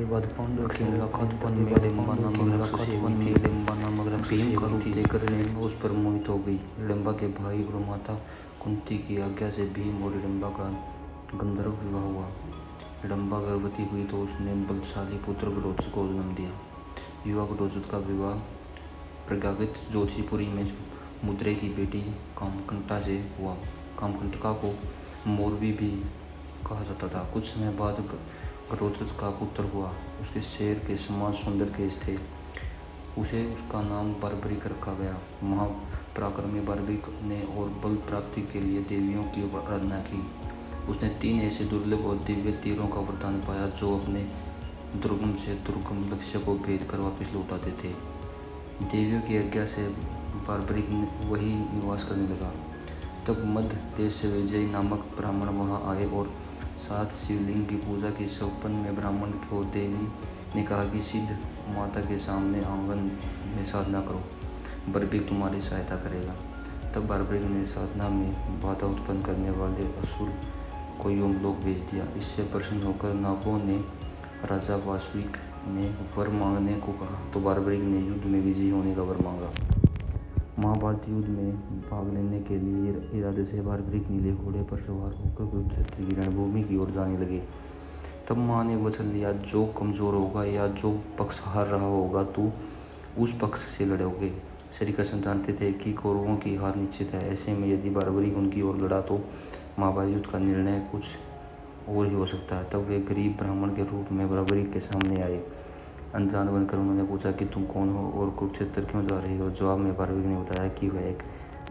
के बाद पांडवों की मुलाकात वन में लिम्बा नामक राक्षस से हुई थी। भीम का रूप लेकर हिडिंबा उस पर मोहित हो गई। हिडिंबा के भाई और माता कुंती की आज्ञा से भीम और हिडिंबा का गंधर्व विवाह हुआ। हिडिंबा गर्भवती हुई तो उसने बलशाली पुत्र घटोत्कच को जन्म दिया। युवा घटोत्कच का विवाह प्रज्ञात ज्योतिषपुरी में मुद्रे की बेटी कामकंटा से हुआ। कामकंटका को मोरवी भी कहा जाता था। कुछ समय बाद घटोत्कच का पुत्र हुआ। उसके शेर के समान सुंदर केश थे। उसे उसका नाम बार्बरिक रखा गया। महापराक्रमी बार्बरिक ने और बल प्राप्ति के लिए देवियों की आराधना की। उसने 3 ऐसे दुर्लभ और दिव्य तीरों का वरदान पाया जो अपने दुर्गम से दुर्गम लक्ष्य को भेद कर वापस लौटाते थे। देवियों की आज्ञा से बार्बरिक वही निवास करने लगा। तब मध्य देश से विजय नामक ब्राह्मण वहां आए और 7 शिवलिंग की पूजा की। सपन में ब्राह्मण को देवी ने कहा कि सिद्ध माता के सामने आंगन में साधना करो, बार्बरिक तुम्हारी सहायता करेगा। तब बार्बरिक ने साधना में बाधा उत्पन्न करने वाले असुर को यमलोक भेज दिया। इससे प्रसन्न होकर नागों ने राजा वासुकि ने वर मांगने को कहा तो बार्बरिक ने युद्ध में विजयी होने का वर मांगा। महाभारत युद्ध में भाग लेने के लिए इरादे से बार्बरिक नीले घोड़े पर सवार होकर कुरुक्षेत्र की रणभूमि की ओर जाने लगे। तब मां ने वचन लिया, जो कमजोर होगा या जो पक्ष हार रहा होगा तो उस पक्ष से लड़ोगे। श्री कृष्ण जानते थे कि कौरवों की हार निश्चित है। ऐसे में यदि बार्बरिक उनकी ओर लड़ा तो महाभारत युद्ध का निर्णय कुछ और ही हो सकता है। तब वे गरीब ब्राह्मण के रूप में बार्बरिक के सामने आए। अनजान बनकर उन्होंने पूछा कि तुम कौन हो और कुरुक्षेत्र क्यों जा रहे हो। जवाब में बार्बरिक ने बताया कि वह एक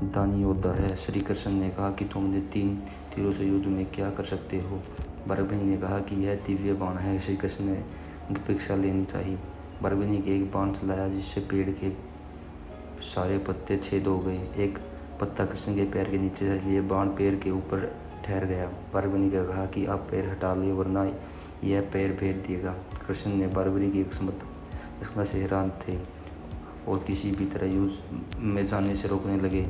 दानी योद्धा है। श्री कृष्ण ने कहा कि तुमने 3 तीरों से युद्ध में क्या कर सकते हो। बार्बरिक ने कहा कि यह दिव्य बाण है। श्री कृष्ण ने उनकी परीक्षा लेनी चाहिए। बार्बरिक ने एक बाण चलाया जिससे पेड़ के सारे पत्ते छेद हो गए। एक पत्ता कृष्ण के पैर के नीचे से लिए बाण पैर के ऊपर ठहर गया। बार्बरिक ने कहा कि आप पैर हटा ले वरना यह पैर भेद देगा। कृष्ण ने बार्बरिक की क्षमता से हैरान थे और किसी भी तरह युद्ध में जाने से रोकने लगे।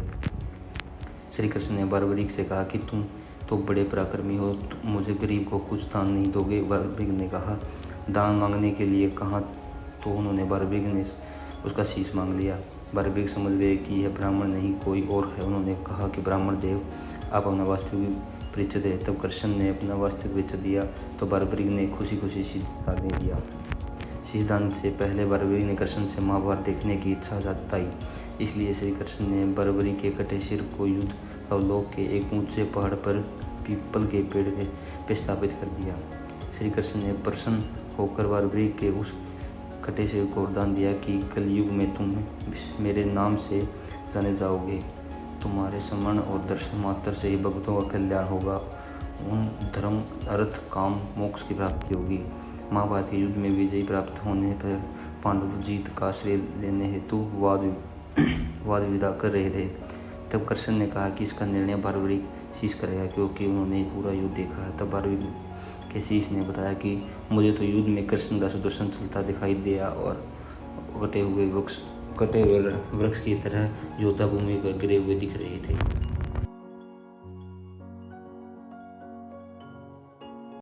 श्री कृष्ण ने बार्बरिक से कहा कि तुम तो बड़े पराक्रमी हो, मुझे गरीब को कुछ दान नहीं दोगे। बार्बरिक ने कहा, दान मांगने के लिए कहा तो उन्होंने बार्बरिक ने उसका शीश मांग लिया। बार्बरिक समझ गए कि यह ब्राह्मण नहीं कोई और है। उन्होंने कहा कि ब्राह्मण देव आप अपना वास्तविक परिचय दें। तब कृष्ण ने अपना वास्तविक परिचय दिया तो बार्बरिक ने खुशी खुशी शीश दान दिया। शीश दान से पहले बार्बरिक ने कृष्ण से महाभारत देखने की इच्छा जताई। इसलिए श्री कृष्ण ने बार्बरिक के कटे सिर को युद्ध अवलोक के एक ऊंचे पहाड़ पर पीपल के पेड़ पे स्थापित कर दिया। श्री कृष्ण ने प्रसन्न होकर बार्बरिक के उस कटे सिर को वरदान दिया कि कलयुग में तुम मेरे नाम से जाने जाओगे। तुम्हारे स्मरण और दर्शन मात्र से ही भक्तों का कल्याण होगा। उन धर्म अर्थ काम मोक्ष की प्राप्ति होगी। महाभारत के युद्ध में विजय प्राप्त होने पर पांडव जीत का श्रेय लेने हेतु वाद विवाद कर रहे थे। तब कृष्ण ने कहा कि इसका निर्णय बार्बरिक शीश करेगा क्योंकि उन्होंने पूरा युद्ध देखा है। तब बार्बरिक के शीश ने बताया कि मुझे तो युद्ध में कृष्ण का सुदर्शन चलता दिखाई दिया और कटे हुए वृक्ष की तरह योद्धा भूमि पर गिरे हुए दिख रहे थे।